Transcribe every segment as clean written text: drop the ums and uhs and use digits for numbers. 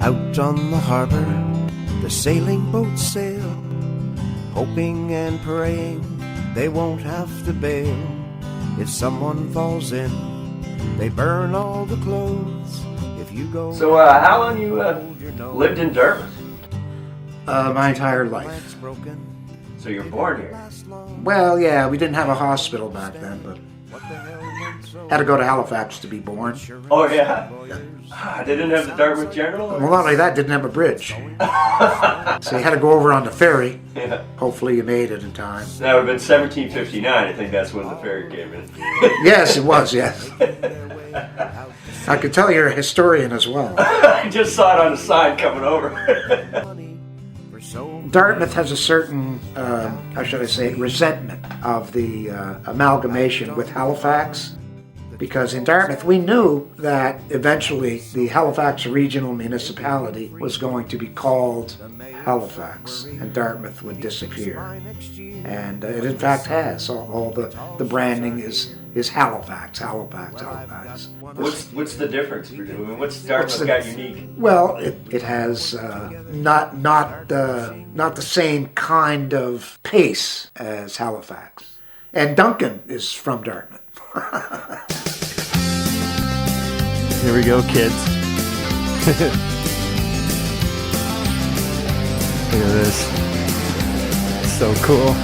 Out on the harbor, the sailing boats sail, hoping and praying they won't have to bail. If someone falls in, they burn all the clothes. If you go... So how long you lived in Dartmouth? My entire life. So you're born here? Well, yeah, we didn't have a hospital back then, but had to go to Halifax to be born. Oh, yeah? They didn't have the Dartmouth General? Well, not only that, didn't have a bridge. So you had to go over on the ferry. Yeah. Hopefully you made it in time. That would have been 1759, I think that's when the ferry came in. Yes, it was, yes. I could tell you're a historian as well. I just saw it on the side coming over. Dartmouth has a certain, how should I say, resentment of the amalgamation with Halifax. Because in Dartmouth, we knew that eventually the Halifax Regional Municipality was going to be called Halifax, and Dartmouth would disappear. And it in fact has. All the branding is Halifax, Halifax, Halifax. What's the difference? I mean, what's Dartmouth got unique? Well, it has not the same kind of pace as Halifax. And Duncan is from Dartmouth. Here we go, kids. Look at this. So cool.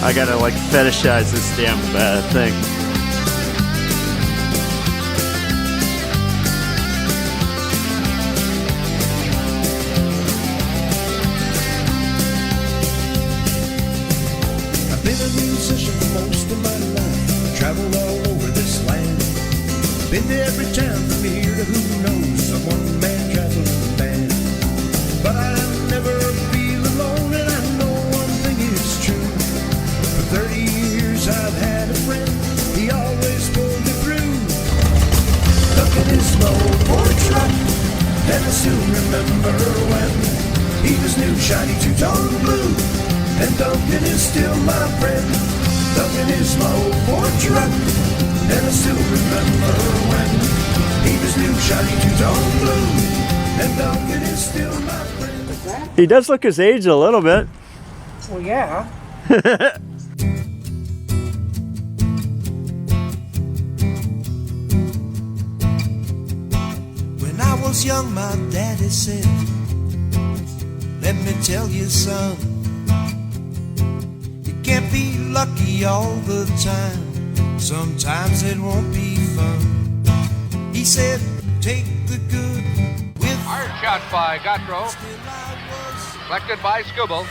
I gotta like fetishize this damn thing. I've been a musician most of my life, traveled all over this land. Been to every town from here to who knows, a one-man traveling band. But I never feel alone, and I know one thing is true. For 30 years I've had a friend, he always pulled me through. Duncan is my old Ford truck, and I still remember when he was new, shiny two-tone blue. And Duncan is still my friend. Duncan is my old Ford truck, and I still remember when he was new, shiny two-tone blue. And Duncan is still my friend. He does look his age a little bit. Well, yeah. When I was young, my daddy said, let me tell you, son, you can't be lucky all the time. Sometimes it won't be fun. He said, take the good with hard shot by Gautreau, collected by Skubal.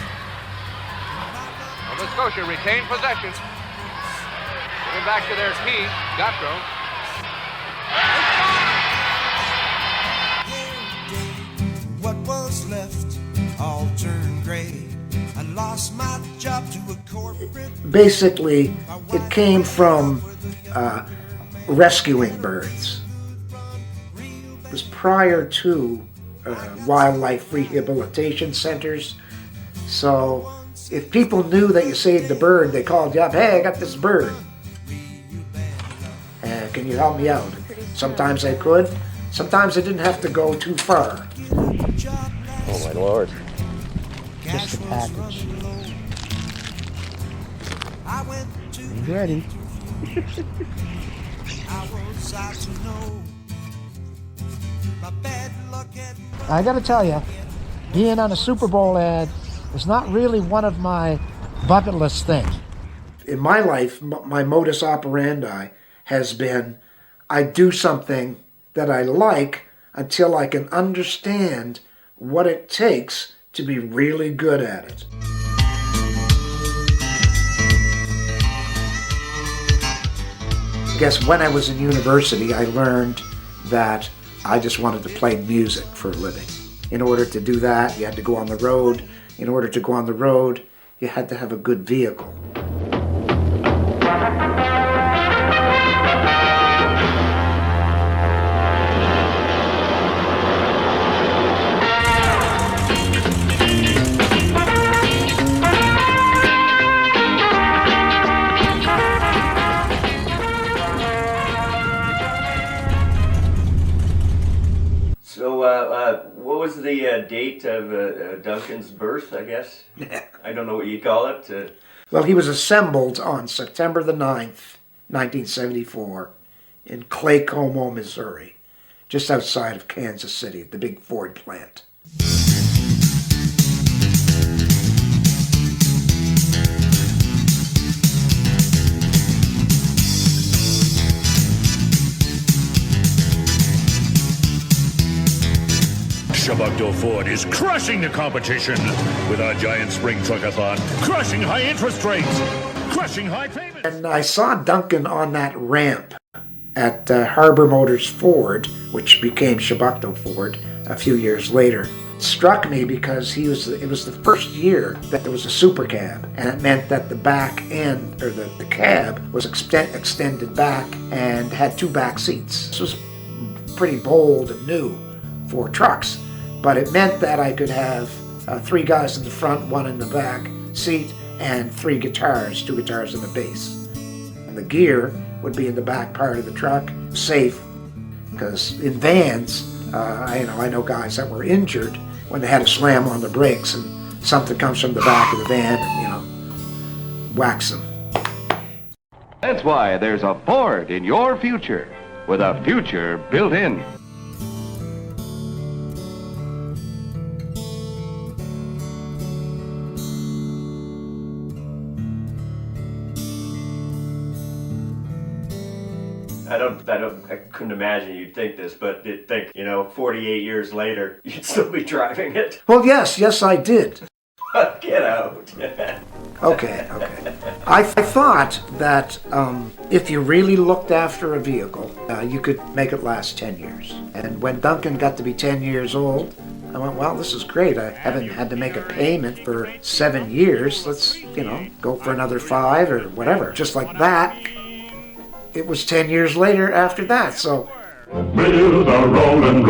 Nova Scotia retained possession. Giving back to their key, Gautreau. what was left all turned gray. I lost my job to a corporate. Basically, it came from rescuing birds. It was prior to wildlife rehabilitation centers. So if people knew that you saved the bird, they called you up, hey, I got this bird. Can you help me out? Sometimes I could. Sometimes I didn't have to go too far. Oh my lord. Just a package. He's ready. I gotta tell you, being on a Super Bowl ad is not really one of my bucket list things. In my life, my modus operandi has been, I do something that I like until I can understand what it takes to be really good at it. I guess when I was in university, I learned that I just wanted to play music for a living. In order to do that, you had to go on the road. In order to go on the road, you had to have a good vehicle. What was the date of Duncan's birth, I guess? I don't know what you'd call it. Well, he was assembled on September the 9th, 1974, in Clay Como, Missouri, just outside of Kansas City, the big Ford plant. Shabakdo Ford is crushing the competition with our giant spring truckathon, crushing high interest rates, crushing high payments. And I saw Duncan on that ramp at Harbor Motors Ford, which became Shabakdo Ford a few years later. It struck me because it was the first year that there was a super cab, and it meant that the back end, or the cab, was extended back and had two back seats. This was pretty bold and new for trucks. But it meant that I could have three guys in the front, one in the back seat, and three guitars, two guitars and a bass. And the gear would be in the back part of the truck, safe, because in vans, I know guys that were injured when they had to slam on the brakes and something comes from the back of the van and, whacks them. That's why there's a Ford in your future, with a future built in. I couldn't imagine you'd think this, but you'd think, 48 years later, you'd still be driving it. Well, yes, I did. Get out. Okay. I thought that if you really looked after a vehicle, you could make it last 10 years. And when Duncan got to be 10 years old, I went, well, this is great. I haven't had to make a payment for 7 years. Let's, go for another 5 or whatever. Just like that. It was 10 years later after that, so. Wheels are rolling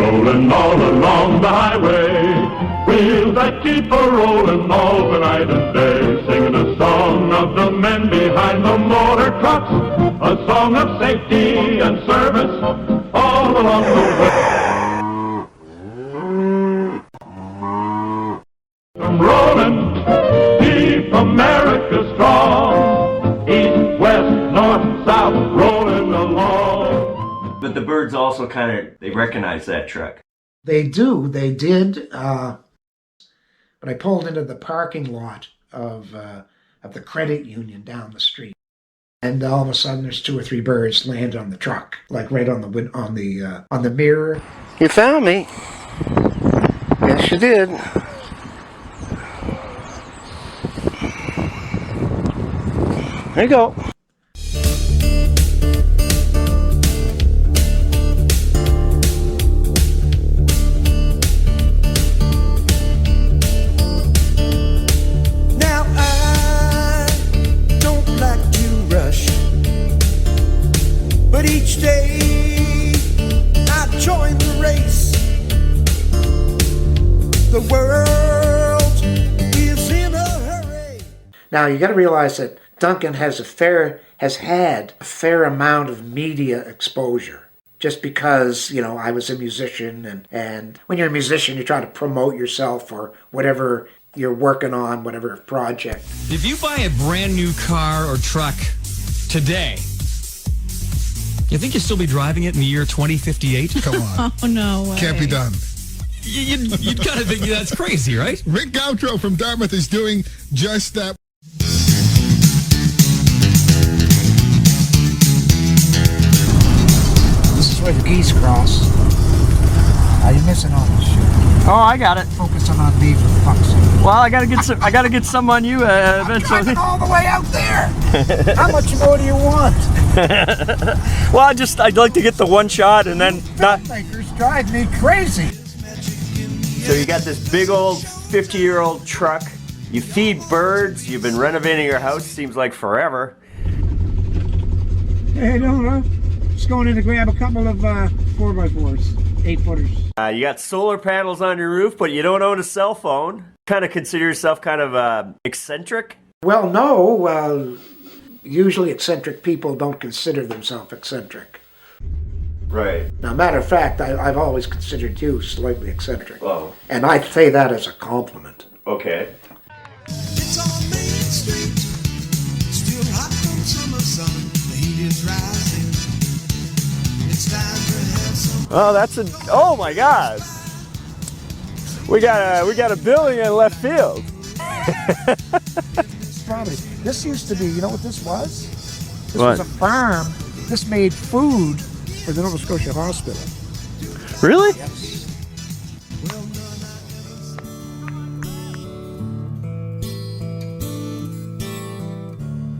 all along the highway. Wheels that keep a rolling all the night and day. Singing a song of the men behind the motor trucks. A song of safety and service all along the way. I'm rolling, keep America strong. East, west, north, south, rolling along. But the Birds also they recognize that truck. They did. But I pulled into the parking lot of the credit union down the street, and all of a sudden there's 2 or 3 birds land on the truck, like right on the mirror. You found me. Yes, you did. There you go. Now I don't like to rush, but each day I join the race. The world is in a hurry. Now you got to realize that Duncan has had a fair amount of media exposure, just because, I was a musician, and when you're a musician, you try to promote yourself for whatever you're working on, whatever project. If you buy a brand new car or truck today, you think you'll still be driving it in the year 2058? Come on. Oh, no way. Can't be done. You'd kind of think that's crazy, right? Rick Gautreaux from Dartmouth is doing just that. This is where the geese cross. Are you missing on this shit? Oh, I got it. Focusing on me for fuck's sake. Well, I gotta get some on you eventually. I'm driving all the way out there. How much more do you want? Well, I'd like to get the one shot and then not. Filmmakers drive me crazy. So you got this big old 50-year-old truck. You feed birds. You've been renovating your house. Seems like forever. Hey, no. Just going in to grab a couple of 4x4s, 8-footers. You got solar panels on your roof, but you don't own a cell phone. Kind of consider yourself kind of eccentric? Well, no. Usually eccentric people don't consider themselves eccentric. Right. Now, matter of fact, I've always considered you slightly eccentric. Oh. And I say that as a compliment. Okay. It's on Main Street, still hot from summer sun. The heat is rising. It's time to have some. Oh, that's a. Oh my God. We got a building in left field. Probably. This used to be, you know what this was? This What? was a farm. This made food for the Nova Scotia Hospital. Really? Yes.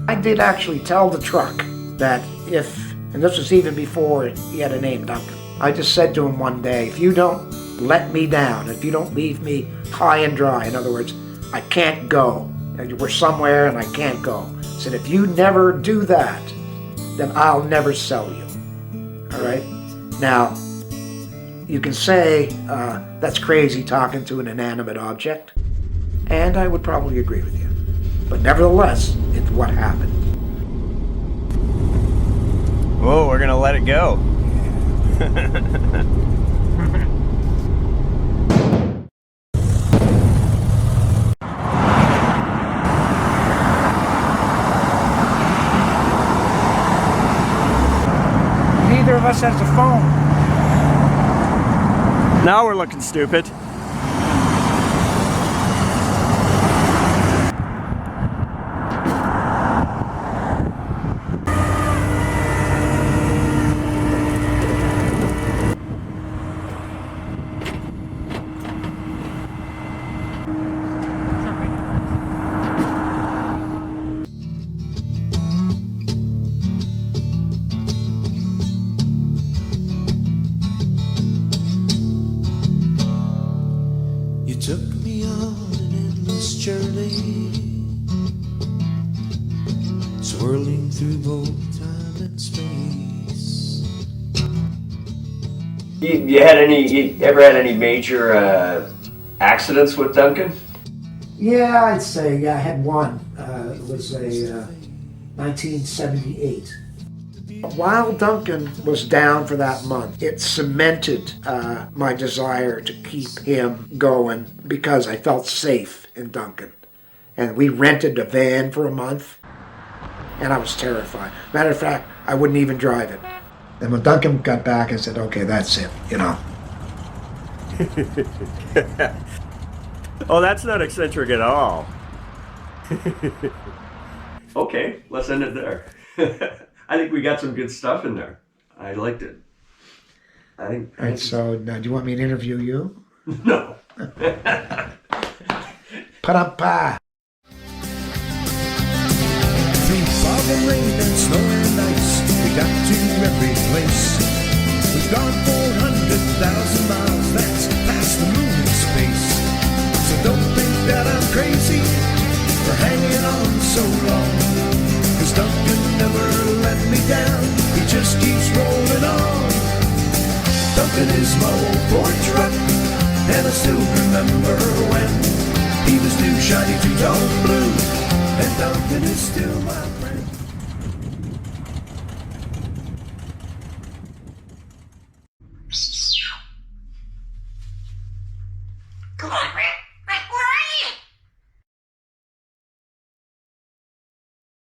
I did actually tell the truck that if, and this was even before he had a name, Duncan, I just said to him one day, if you don't let me down, if you don't leave me high and dry, in other words, I can't go. We're somewhere and I can't go. I said, if you never do that, then I'll never sell you. All right? Now, you can say that's crazy talking to an inanimate object, and I would probably agree with you. But nevertheless, it's what happened. Whoa, we're gonna let it go. Neither of us has a phone. Now we're looking stupid. You took me on an endless journey, swirling through both time and space. You ever had any major accidents with Duncan? Yeah, I'd say I had one. It was a 1978. While Duncan was down for that month, it cemented my desire to keep him going because I felt safe in Duncan. And we rented a van for a month, and I was terrified. Matter of fact, I wouldn't even drive it. And when Duncan got back, I said, okay, that's it, you know. Oh, that's not eccentric at all. Okay, let's end it there. I think we got some good stuff in there. I liked it. All right, so now do you want me to interview you? No. Pa-da-pa! Through fog and rain and snow and ice, we got to every place. We've gone 400,000 miles, that's past the moon in space. So don't think that I'm crazy for hanging on so long. 'Cause Duncan never let me down, he just keeps rolling on. Duncan is my old Ford truck, and I still remember when he was new, shiny two-tone blue, and Duncan is still my friend. Come on,